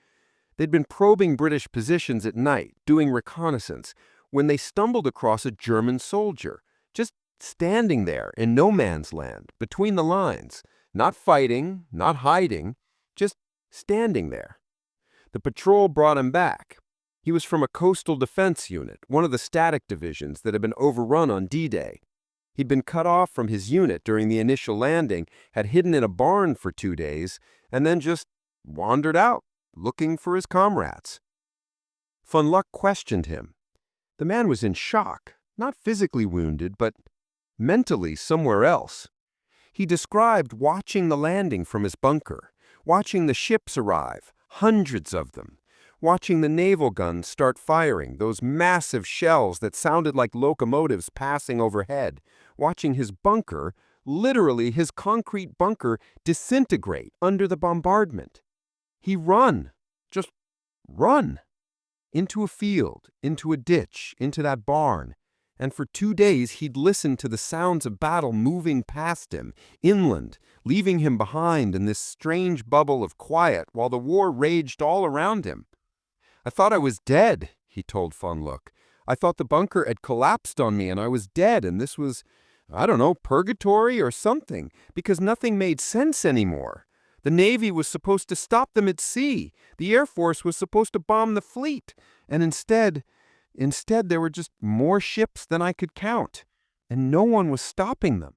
They'd been probing British positions at night, doing reconnaissance, when they stumbled across a German soldier, just standing there in no man's land, between the lines, not fighting, not hiding, just standing there. The patrol brought him back. He was from a coastal defense unit, one of the static divisions that had been overrun on D-Day. He'd been cut off from his unit during the initial landing, had hidden in a barn for 2 days, and then just wandered out, looking for his comrades. Von Luck questioned him. The man was in shock, not physically wounded, but mentally somewhere else. He described watching the landing from his bunker, watching the ships arrive, hundreds of them, watching the naval guns start firing, those massive shells that sounded like locomotives passing overhead, watching his bunker, literally his concrete bunker, disintegrate under the bombardment. He just run, into a field, into a ditch, into that barn. And for 2 days he'd listened to the sounds of battle moving past him, inland, leaving him behind in this strange bubble of quiet while the war raged all around him. "I thought I was dead," he told von Luck. "I thought the bunker had collapsed on me and I was dead, and this was, I don't know, purgatory or something, because nothing made sense anymore. The Navy was supposed to stop them at sea. The Air Force was supposed to bomb the fleet. And instead, there were just more ships than I could count, and no one was stopping them."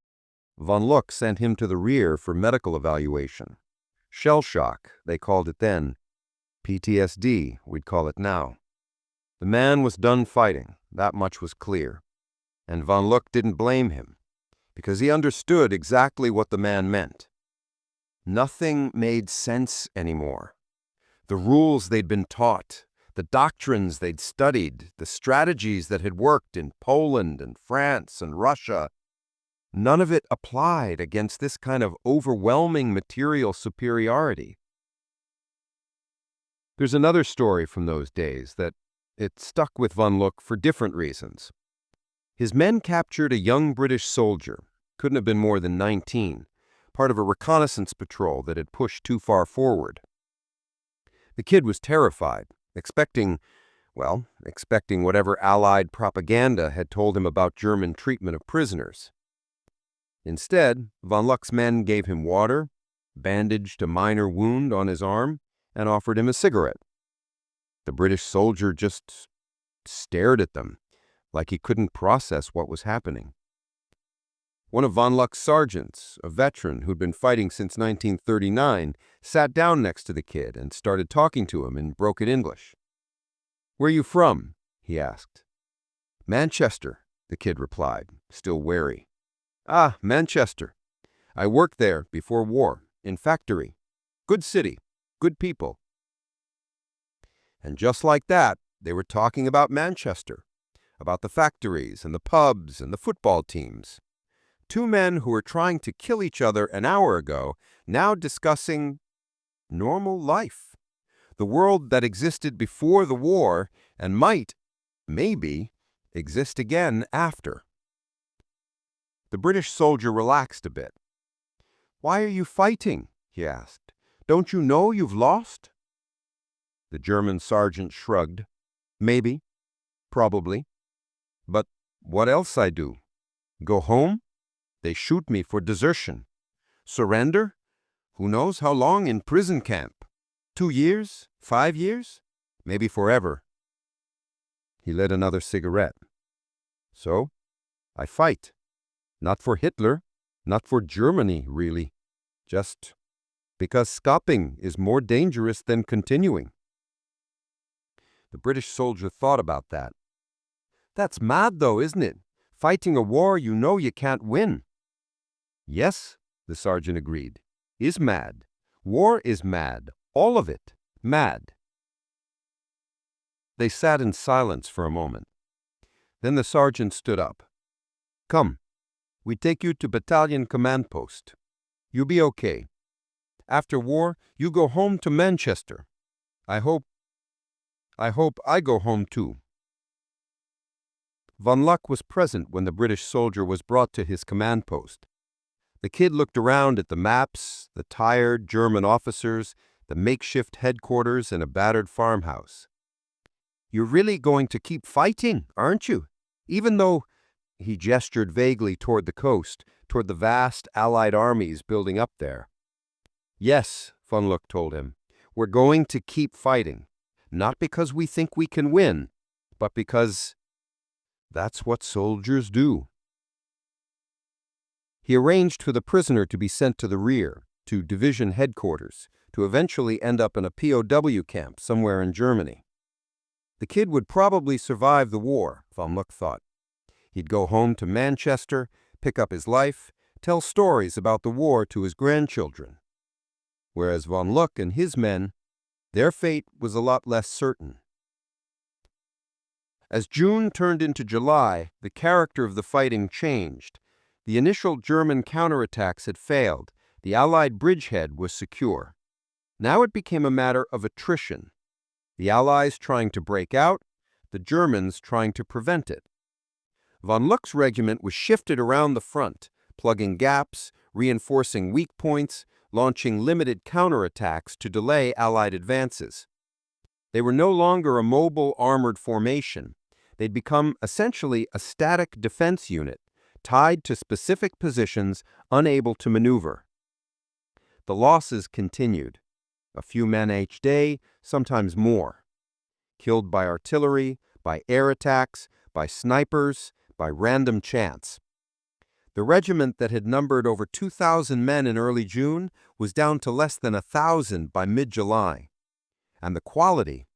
Von Luck sent him to the rear for medical evaluation. Shell shock, they called it then. PTSD, we'd call it now. The man was done fighting, that much was clear. And von Luck didn't blame him, because he understood exactly what the man meant. Nothing made sense anymore. The rules they'd been taught, the doctrines they'd studied, the strategies that had worked in Poland and France and Russia, none of it applied against this kind of overwhelming material superiority. There's another story from those days that it stuck with von Luck for different reasons. His men captured a young British soldier, couldn't have been more than 19, part of a reconnaissance patrol that had pushed too far forward. The kid was terrified, expecting whatever Allied propaganda had told him about German treatment of prisoners. Instead, von Luck's men gave him water, bandaged a minor wound on his arm, and offered him a cigarette. The British soldier just stared at them, like he couldn't process what was happening. One of von Luck's sergeants, a veteran who'd been fighting since 1939, sat down next to the kid and started talking to him in broken English. "Where you from?" he asked. "Manchester," the kid replied, still wary. "Ah, Manchester. I worked there before war, in factory. Good city, good people." And just like that, they were talking about Manchester, about the factories and the pubs and the football teams. Two men who were trying to kill each other an hour ago, now discussing normal life, the world that existed before the war and might, maybe, exist again after. The British soldier relaxed a bit. "Why are you fighting?" he asked. "Don't you know you've lost?" The German sergeant shrugged. "Maybe, probably. But what else I do? Go home? They shoot me for desertion. Surrender? Who knows how long in prison camp? 2 years? 5 years? Maybe forever." He lit another cigarette. "So, I fight. Not for Hitler, not for Germany, really. Just because stopping is more dangerous than continuing." The British soldier thought about that. "That's mad though, isn't it? Fighting a war you know you can't win." "Yes," the sergeant agreed, "is mad. War is mad. All of it. Mad." They sat in silence for a moment. Then the sergeant stood up. "Come, we take you to battalion command post. You be okay. After war, you go home to Manchester. I hope I go home too." Von Luck was present when the British soldier was brought to his command post. The kid looked around at the maps, the tired German officers, the makeshift headquarters, and a battered farmhouse. "You're really going to keep fighting, aren't you? Even though—" he gestured vaguely toward the coast, toward the vast Allied armies building up there. "Yes," von Luck told him, "we're going to keep fighting. Not because we think we can win, but because that's what soldiers do." He arranged for the prisoner to be sent to the rear, to division headquarters, to eventually end up in a POW camp somewhere in Germany. The kid would probably survive the war, von Luck thought. He'd go home to Manchester, pick up his life, tell stories about the war to his grandchildren. Whereas von Luck and his men, their fate was a lot less certain. As June turned into July, the character of the fighting changed. The initial German counterattacks had failed. The Allied bridgehead was secure. Now it became a matter of attrition. The Allies trying to break out, the Germans trying to prevent it. Von Luck's regiment was shifted around the front, plugging gaps, reinforcing weak points, launching limited counterattacks to delay Allied advances. They were no longer a mobile armored formation. They'd become essentially a static defense unit, tied to specific positions, unable to maneuver. The losses continued. A few men each day, sometimes more. Killed by artillery, by air attacks, by snipers, by random chance. The regiment that had numbered over 2,000 men in early June was down to less than 1,000 by mid-July. And the quality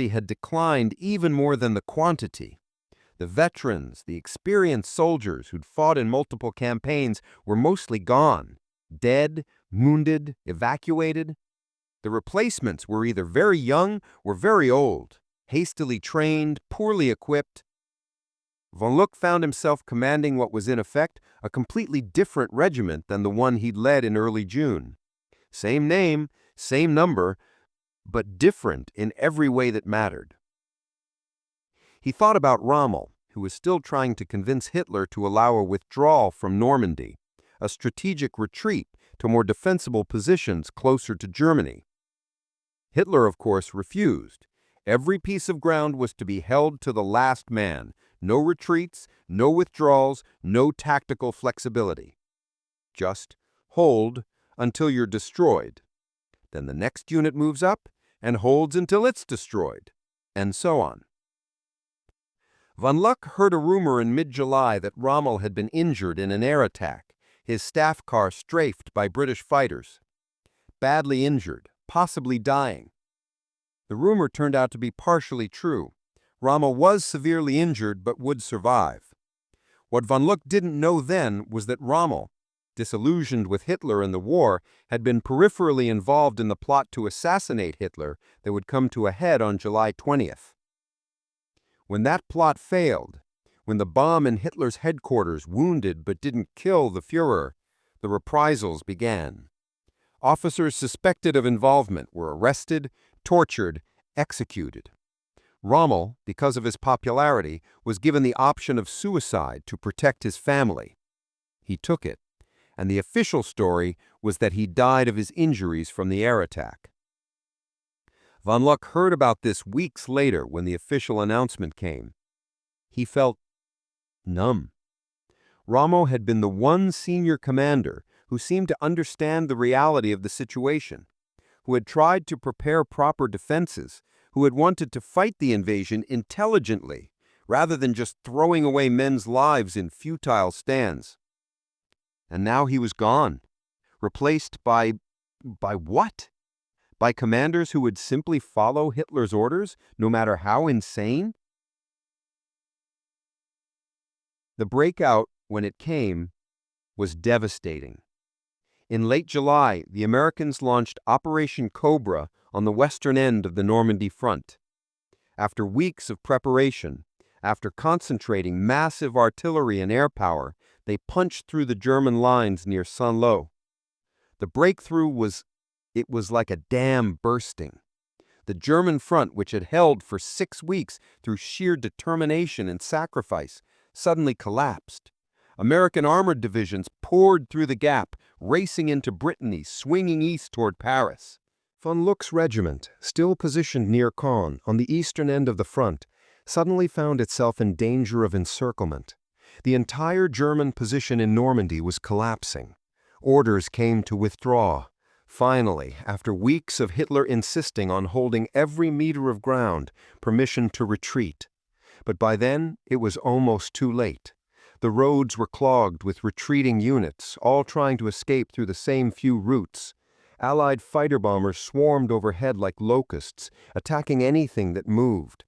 had declined even more than the quantity. The veterans, the experienced soldiers who'd fought in multiple campaigns were mostly gone, dead, wounded, evacuated. The replacements were either very young or very old, hastily trained, poorly equipped. Von Luck found himself commanding what was in effect a completely different regiment than the one he'd led in early June. Same name, same number, but different in every way that mattered. He thought about Rommel, who was still trying to convince Hitler to allow a withdrawal from Normandy, a strategic retreat to more defensible positions closer to Germany. Hitler, of course, refused. Every piece of ground was to be held to the last man. No retreats, no withdrawals, no tactical flexibility. Just hold until you're destroyed. Then the next unit moves up and holds until it's destroyed, and so on. Von Luck heard a rumor in mid-July that Rommel had been injured in an air attack, his staff car strafed by British fighters. Badly injured, possibly dying. The rumor turned out to be partially true. Rommel was severely injured but would survive. What von Luck didn't know then was that Rommel, disillusioned with Hitler and the war, had been peripherally involved in the plot to assassinate Hitler that would come to a head on July 20th. When that plot failed, when the bomb in Hitler's headquarters wounded but didn't kill the Führer, the reprisals began. Officers suspected of involvement were arrested, tortured, executed. Rommel, because of his popularity, was given the option of suicide to protect his family. He took it, and the official story was that he died of his injuries from the air attack. Von Luck heard about this weeks later when the official announcement came. He felt numb. Rommel had been the one senior commander who seemed to understand the reality of the situation, who had tried to prepare proper defenses, who had wanted to fight the invasion intelligently, rather than just throwing away men's lives in futile stands. And now he was gone, replaced by what? By commanders who would simply follow Hitler's orders, no matter how insane? The breakout, when it came, was devastating. In late July, the Americans launched Operation Cobra on the western end of the Normandy front. After weeks of preparation, after concentrating massive artillery and air power, they punched through the German lines near Saint-Lô. The breakthrough was like a dam bursting. The German front, which had held for 6 weeks through sheer determination and sacrifice, suddenly collapsed. American armored divisions poured through the gap, racing into Brittany, swinging east toward Paris. Von Luck's regiment, still positioned near Caen, on the eastern end of the front, suddenly found itself in danger of encirclement. The entire German position in Normandy was collapsing. Orders came to withdraw. Finally, after weeks of Hitler insisting on holding every meter of ground, permission to retreat. But by then, it was almost too late. The roads were clogged with retreating units, all trying to escape through the same few routes. Allied fighter bombers swarmed overhead like locusts, attacking anything that moved.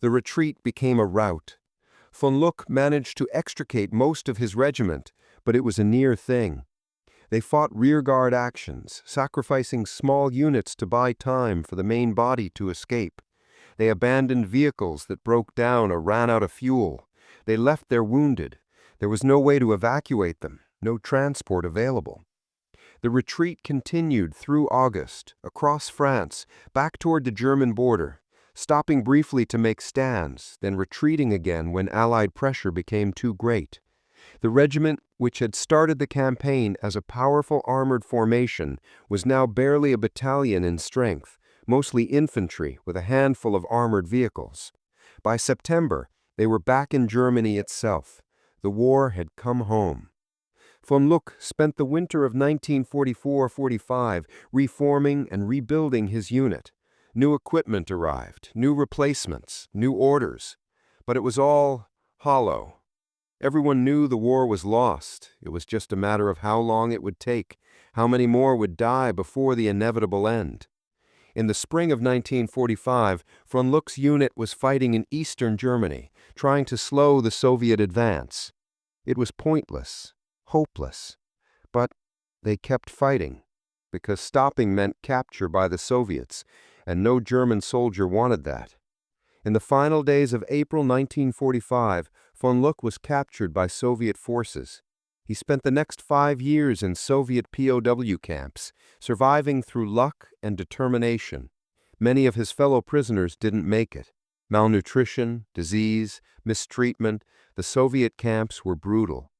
The retreat became a rout. Von Luck managed to extricate most of his regiment, but it was a near thing. They fought rearguard actions, sacrificing small units to buy time for the main body to escape. They abandoned vehicles that broke down or ran out of fuel. They left their wounded. There was no way to evacuate them, no transport available. The retreat continued through August, across France, back toward the German border, stopping briefly to make stands, then retreating again when Allied pressure became too great. The regiment, which had started the campaign as a powerful armored formation, was now barely a battalion in strength, mostly infantry with a handful of armored vehicles. By September, they were back in Germany itself. The war had come home. Von Luck spent the winter of 1944-45 reforming and rebuilding his unit. New equipment arrived, new replacements, new orders. But it was all hollow. Everyone knew the war was lost. It was just a matter of how long it would take, how many more would die before the inevitable end. In the spring of 1945, von Luck's unit was fighting in eastern Germany, trying to slow the Soviet advance. It was pointless, hopeless. But they kept fighting, because stopping meant capture by the Soviets, and no German soldier wanted that. In the final days of April 1945, von Luck was captured by Soviet forces. He spent the next 5 years in Soviet POW camps, surviving through luck and determination. Many of his fellow prisoners didn't make it. Malnutrition, disease, mistreatment, the Soviet camps were brutal.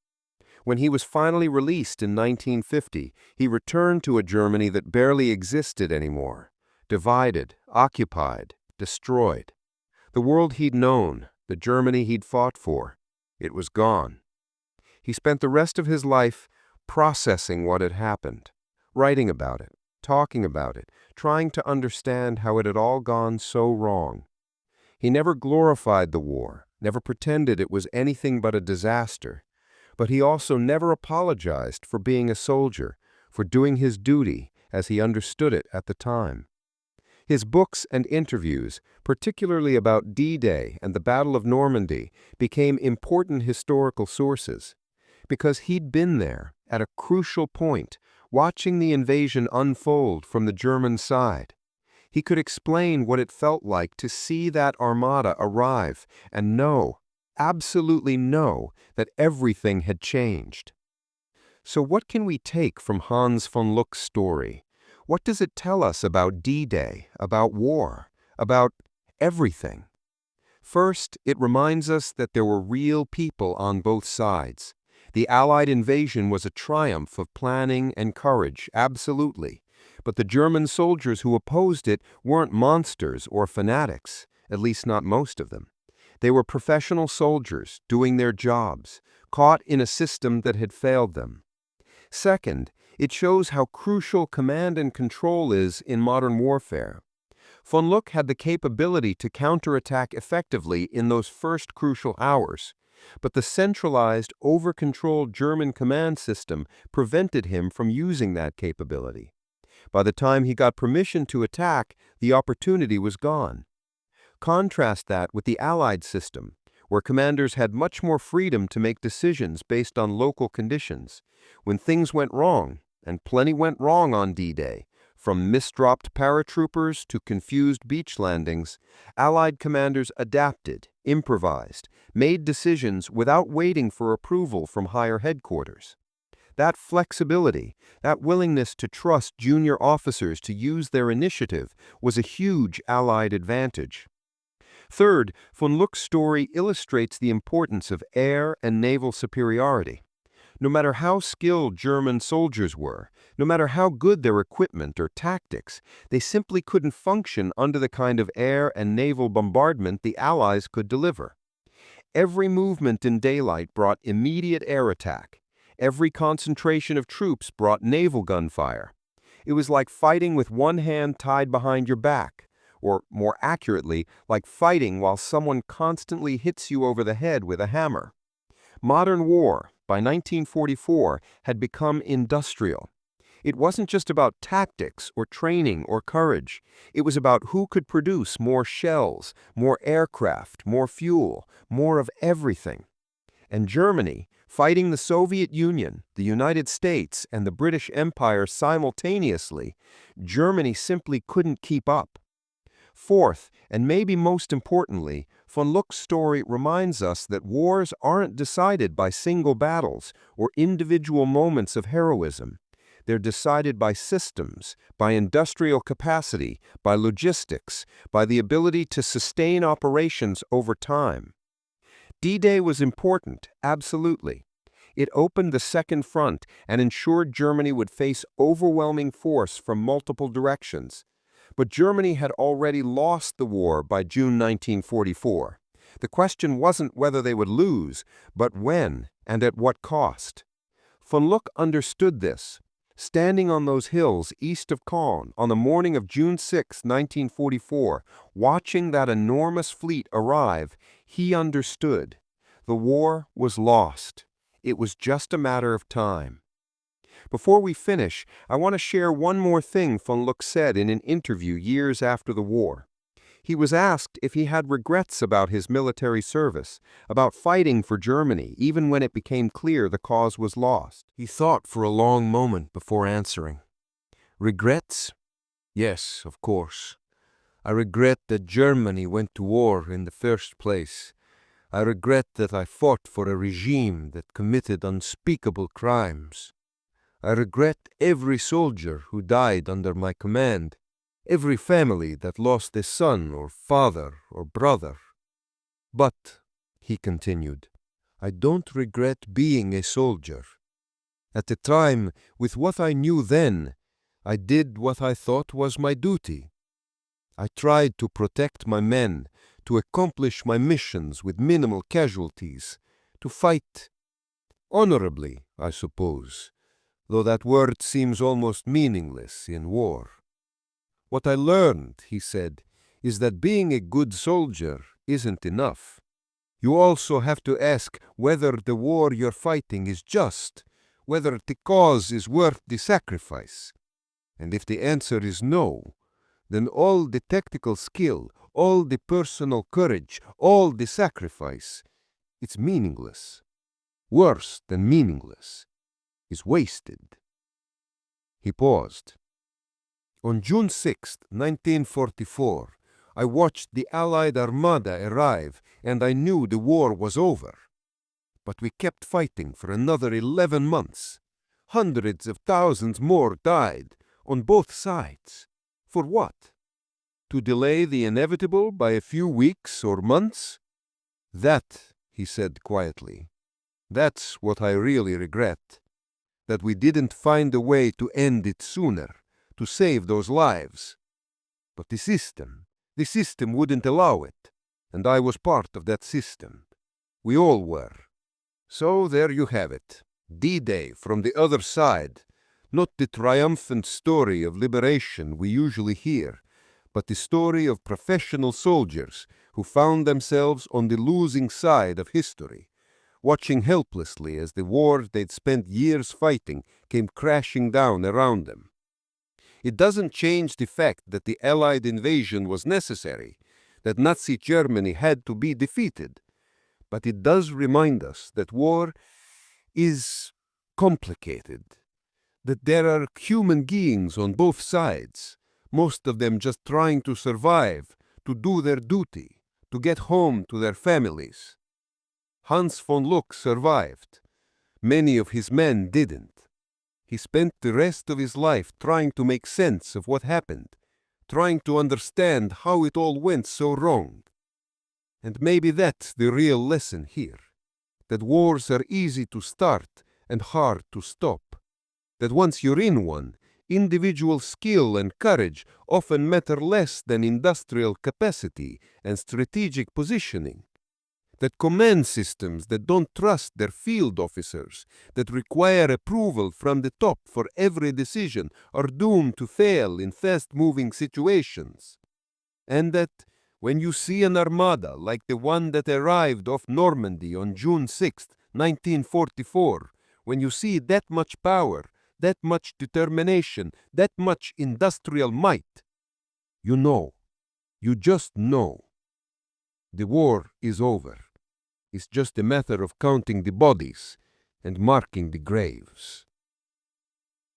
When he was finally released in 1950, he returned to a Germany that barely existed anymore. Divided, occupied, destroyed. The world he'd known, the Germany he'd fought for, it was gone. He spent the rest of his life processing what had happened, writing about it, talking about it, trying to understand how it had all gone so wrong. He never glorified the war, never pretended it was anything but a disaster. But he also never apologized for being a soldier, for doing his duty as he understood it at the time. His books and interviews, particularly about D-Day and the Battle of Normandy, became important historical sources, because he'd been there at a crucial point, watching the invasion unfold from the German side. He could explain what it felt like to see that armada arrive and know, absolutely know, that everything had changed. So what can we take from Hans von Luck's story? What does it tell us about D-Day, about war, about everything? First, it reminds us that there were real people on both sides. The Allied invasion was a triumph of planning and courage, absolutely. But the German soldiers who opposed it weren't monsters or fanatics, at least not most of them. They were professional soldiers doing their jobs, caught in a system that had failed them. Second, it shows how crucial command and control is in modern warfare. Von Luck had the capability to counterattack effectively in those first crucial hours, but the centralized, over-controlled German command system prevented him from using that capability. By the time he got permission to attack, the opportunity was gone. Contrast that with the Allied system, where commanders had much more freedom to make decisions based on local conditions. When things went wrong, and plenty went wrong on D-Day, from misdropped paratroopers to confused beach landings, Allied commanders adapted, improvised, made decisions without waiting for approval from higher headquarters. That flexibility, that willingness to trust junior officers to use their initiative, was a huge Allied advantage. Third, von Luck's story illustrates the importance of air and naval superiority. No matter how skilled German soldiers were, no matter how good their equipment or tactics, they simply couldn't function under the kind of air and naval bombardment the Allies could deliver. Every movement in daylight brought immediate air attack. Every concentration of troops brought naval gunfire. It was like fighting with one hand tied behind your back, or more accurately, like fighting while someone constantly hits you over the head with a hammer. Modern war, by 1944, had become industrial. It wasn't just about tactics or training or courage. It was about who could produce more shells, more aircraft, more fuel, more of everything. And Germany, fighting the Soviet Union, the United States, and the British Empire simultaneously, Germany simply couldn't keep up. Fourth, and maybe most importantly, von Luck's story reminds us that wars aren't decided by single battles or individual moments of heroism. They're decided by systems, by industrial capacity, by logistics, by the ability to sustain operations over time. D-Day was important, absolutely. It opened the Second Front and ensured Germany would face overwhelming force from multiple directions. But Germany had already lost the war by June 1944. The question wasn't whether they would lose, but when and at what cost. Von Luck understood this. Standing on those hills east of Caen on the morning of June 6, 1944, watching that enormous fleet arrive, he understood. The war was lost. It was just a matter of time. Before we finish, I want to share one more thing von Luck said in an interview years after the war. He was asked if he had regrets about his military service, about fighting for Germany, even when it became clear the cause was lost. He thought for a long moment before answering. Regrets? Yes, of course. I regret that Germany went to war in the first place. I regret that I fought for a regime that committed unspeakable crimes. I regret every soldier who died under my command, every family that lost a son or father or brother. But, he continued, I don't regret being a soldier. At the time, with what I knew then, I did what I thought was my duty. I tried to protect my men, to accomplish my missions with minimal casualties, to fight honorably, I suppose, though that word seems almost meaningless in war. What I learned, he said, is that being a good soldier isn't enough. You also have to ask whether the war you're fighting is just, whether the cause is worth the sacrifice. And if the answer is no, then all the tactical skill, all the personal courage, all the sacrifice, it's meaningless. Worse than meaningless, is wasted. He paused. On June 6, 1944, I watched the Allied Armada arrive, and I knew the war was over. But we kept fighting for another 11 months. Hundreds of thousands more died, on both sides. For what? To delay the inevitable by a few weeks or months? That, he said quietly, that's what I really regret. That we didn't find a way to end it sooner, to save those lives. But the system wouldn't allow it, and I was part of that system. We all were. So there you have it, D-Day from the other side, not the triumphant story of liberation we usually hear, but the story of professional soldiers who found themselves on the losing side of history, watching helplessly as the war they'd spent years fighting came crashing down around them. It doesn't change the fact that the Allied invasion was necessary, that Nazi Germany had to be defeated, but it does remind us that war is complicated, that there are human beings on both sides, most of them just trying to survive, to do their duty, to get home to their families. Hans von Luck survived. Many of his men didn't. He spent the rest of his life trying to make sense of what happened, trying to understand how it all went so wrong. And maybe that's the real lesson here, that wars are easy to start and hard to stop, that once you're in one, individual skill and courage often matter less than industrial capacity and strategic positioning, that command systems that don't trust their field officers, that require approval from the top for every decision, are doomed to fail in fast-moving situations. And that when you see an armada like the one that arrived off Normandy on June 6, 1944, when you see that much power, that much determination, that much industrial might, you know, you just know. The war is over. It's just a matter of counting the bodies and marking the graves.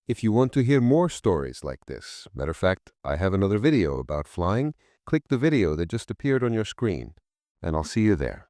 If you want to hear more stories like this, matter of fact, I have another video about flying, click the video that just appeared on your screen, and I'll see you there.